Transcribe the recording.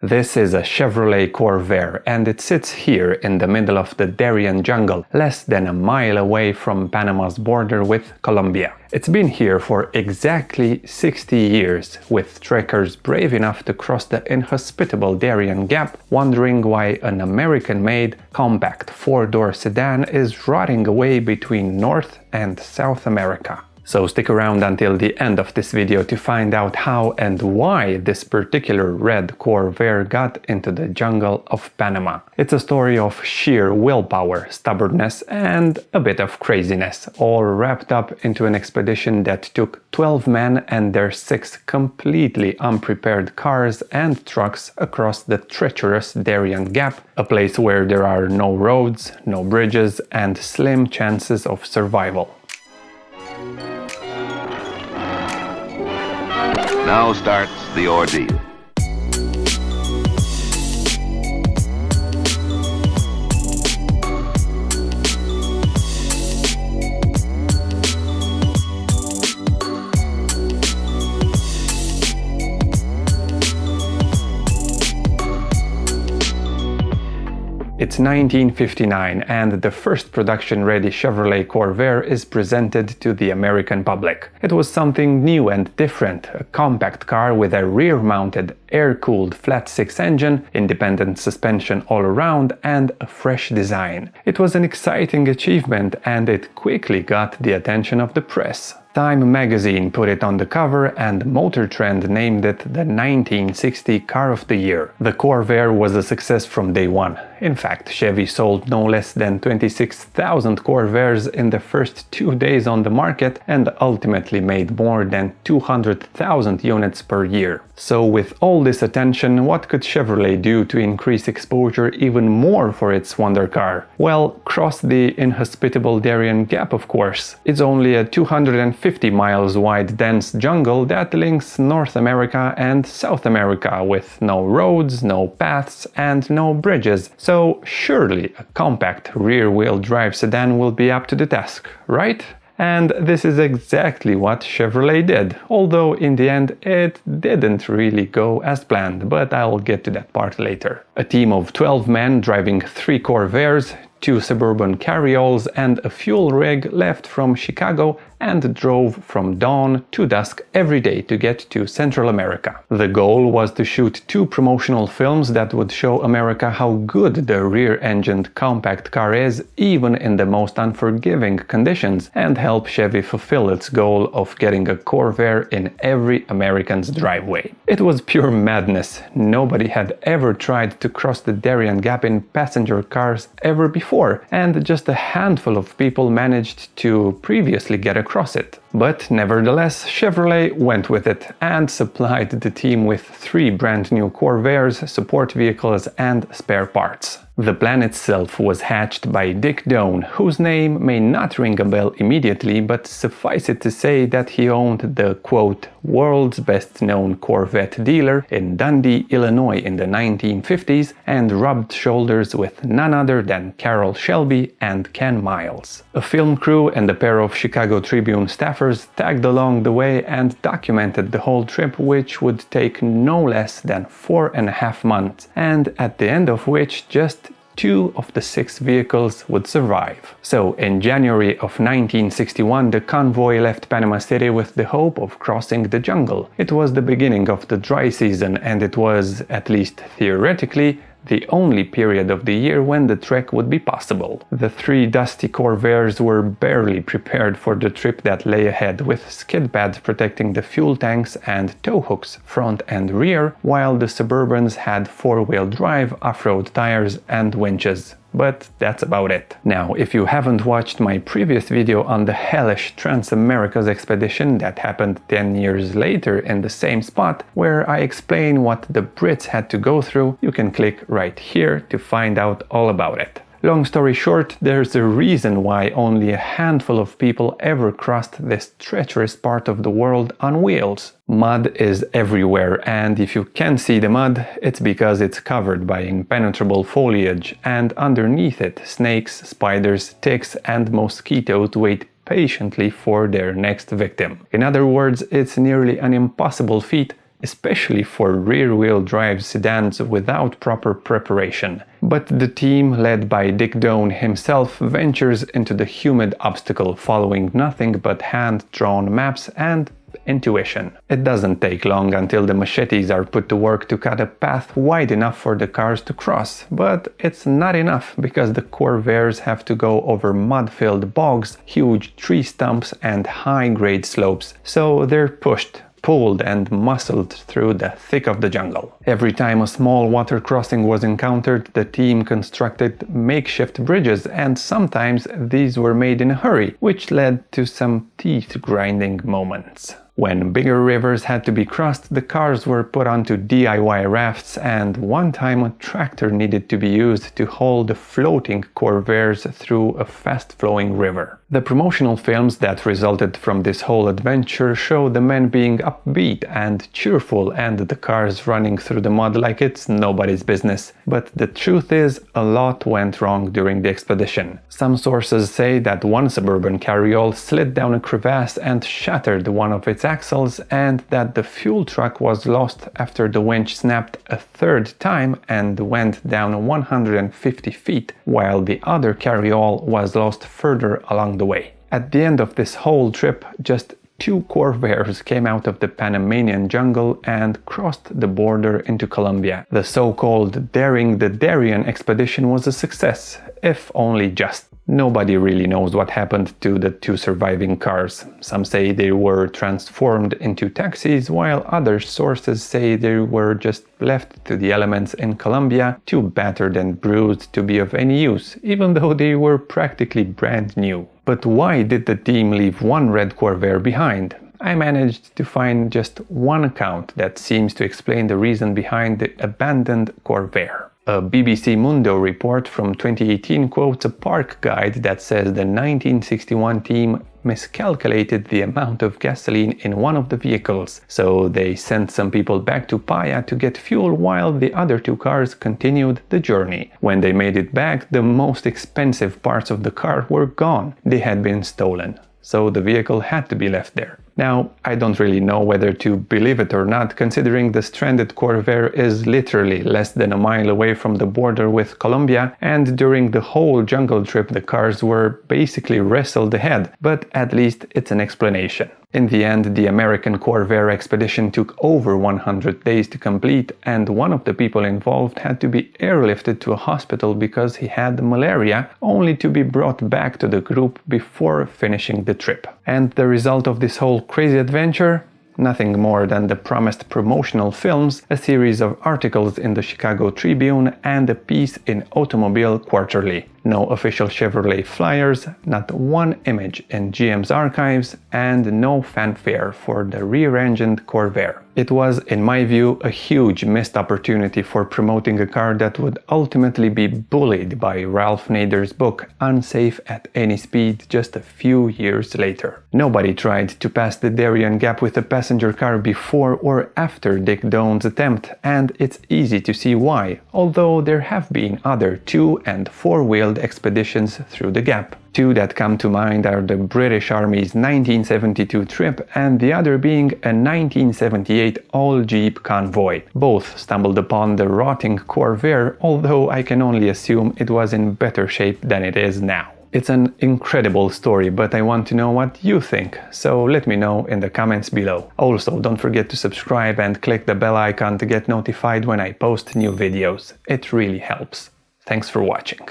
This is a Chevrolet Corvair and it sits here in the middle of the Darien Jungle, less than a mile away from Panama's border with Colombia. It's been here for exactly 60 years, with trekkers brave enough to cross the inhospitable Darien Gap, wondering why an American-made, compact four-door sedan is rotting away between North and South America. So stick around until the end of this video to find out how and why this particular red Corvair got into the jungle of Panama. It's a story of sheer willpower, stubbornness and a bit of craziness, all wrapped up into an expedition that took 12 men and their 6 completely unprepared cars and trucks across the treacherous Darien Gap, a place where there are no roads, no bridges and slim chances of survival. Now starts the ordeal. It's 1959 and the first production-ready Chevrolet Corvair is presented to the American public. It was something new and different, a compact car with a rear-mounted, air-cooled flat-six engine, independent suspension all around and a fresh design. It was an exciting achievement and it quickly got the attention of the press. Time magazine put it on the cover and Motor Trend named it the 1960 Car of the Year. The Corvair was a success from day one. In fact, Chevy sold no less than 26,000 Corvairs in the first 2 days on the market and ultimately made more than 200,000 units per year. So with all this attention, what could Chevrolet do to increase exposure even more for its wonder car? Well, cross the inhospitable Darien Gap, of course. It's only a 250 miles wide dense jungle that links North America and South America with no roads, no paths and no bridges. So surely a compact rear-wheel drive sedan will be up to the task, right? And this is exactly what Chevrolet did, although in the end it didn't really go as planned, but I'll get to that part later. A team of 12 men driving 3 Corvairs, 2 suburban carryalls and a fuel rig left from Chicago and drove from dawn to dusk every day to get to Central America. The goal was to shoot 2 promotional films that would show America how good the rear-engined compact car is even in the most unforgiving conditions and help Chevy fulfill its goal of getting a Corvair in every American's driveway. It was pure madness. Nobody had ever tried to cross the Darien Gap in passenger cars ever before, and just a handful of people managed to previously get across it. But nevertheless, Chevrolet went with it and supplied the team with 3 brand new Corvairs, support vehicles and spare parts. The plan itself was hatched by Dick Doan, whose name may not ring a bell immediately, but suffice it to say that he owned the, quote, world's best-known Corvette dealer in Dundee, Illinois in the 1950s and rubbed shoulders with none other than Carroll Shelby and Ken Miles. A film crew and a pair of Chicago Tribune staffers tagged along the way and documented the whole trip, which would take no less than 4.5 months, and at the end of which just 2 of the 6 vehicles would survive. So in January of 1961 the convoy left Panama City with the hope of crossing the jungle. It was the beginning of the dry season and it was, at least theoretically, the only period of the year when the trek would be possible. The 3 dusty Corvairs were barely prepared for the trip that lay ahead, with skid pads protecting the fuel tanks and tow hooks front and rear, while the Suburbans had 4-wheel drive, off-road tires and winches. But that's about it. Now, if you haven't watched my previous video on the hellish Trans-Americas expedition that happened 10 years later in the same spot, where I explain what the Brits had to go through, you can click right here to find out all about it. Long story short, there's a reason why only a handful of people ever crossed this treacherous part of the world on wheels. Mud is everywhere, and if you can see the mud, it's because it's covered by impenetrable foliage, and underneath it snakes, spiders, ticks and mosquitoes wait patiently for their next victim. In other words, it's nearly an impossible feat especially for rear-wheel drive sedans without proper preparation. But the team, led by Dick Doane himself, ventures into the humid obstacle, following nothing but hand-drawn maps and intuition. It doesn't take long until the machetes are put to work to cut a path wide enough for the cars to cross, but it's not enough because the Corvairs have to go over mud-filled bogs, huge tree stumps and high-grade slopes, so they're pushed, pulled and muscled through the thick of the jungle. Every time a small water crossing was encountered, the team constructed makeshift bridges, and sometimes these were made in a hurry, which led to some teeth-grinding moments. When bigger rivers had to be crossed, the cars were put onto DIY rafts, and one time a tractor needed to be used to haul the floating Corvairs through a fast-flowing river. The promotional films that resulted from this whole adventure show the men being upbeat and cheerful and the cars running through the mud like it's nobody's business. But the truth is, a lot went wrong during the expedition. Some sources say that one suburban carryall slid down a crevasse and shattered one of its axles, and that the fuel truck was lost after the winch snapped a third time and went down 150 feet, while the other carryall was lost further along the way. At the end of this whole trip, just 2 Corvairs came out of the Panamanian jungle and crossed the border into Colombia. The so-called Daring the Darien expedition was a success, if only just. Nobody really knows what happened to the 2 surviving cars. Some say they were transformed into taxis, while other sources say they were just left to the elements in Colombia, too battered and bruised to be of any use, even though they were practically brand new. But why did the team leave one red Corvair behind? I managed to find just one account that seems to explain the reason behind the abandoned Corvair. A BBC Mundo report from 2018 quotes a park guide that says the 1961 team miscalculated the amount of gasoline in one of the vehicles, so they sent some people back to Paya to get fuel while the other 2 cars continued the journey. When they made it back, the most expensive parts of the car were gone. They had been stolen, so the vehicle had to be left there. Now, I don't really know whether to believe it or not, considering the stranded Corvair is literally less than a mile away from the border with Colombia, and during the whole jungle trip the cars were basically wrestled ahead, but at least it's an explanation. In the end, the American Corvair expedition took over 100 days to complete, and one of the people involved had to be airlifted to a hospital because he had malaria, only to be brought back to the group before finishing the trip. And the result of this whole crazy adventure? Nothing more than the promised promotional films, a series of articles in the Chicago Tribune, and a piece in Automobile Quarterly. No official Chevrolet flyers, not one image in GM's archives, and no fanfare for the rear-engined Corvair. It was, in my view, a huge missed opportunity for promoting a car that would ultimately be bullied by Ralph Nader's book Unsafe at Any Speed just a few years later. Nobody tried to pass the Darien Gap with a passenger car before or after Dick Doane's attempt, and it's easy to see why, although there have been other 2- and 4-wheeled expeditions through the gap. 2 that come to mind are the British Army's 1972 trip and the other being a 1978 all-Jeep convoy. Both stumbled upon the rotting Corvair, although I can only assume it was in better shape than it is now. It's an incredible story, but I want to know what you think, so let me know in the comments below. Also, don't forget to subscribe and click the bell icon to get notified when I post new videos. It really helps. Thanks for watching.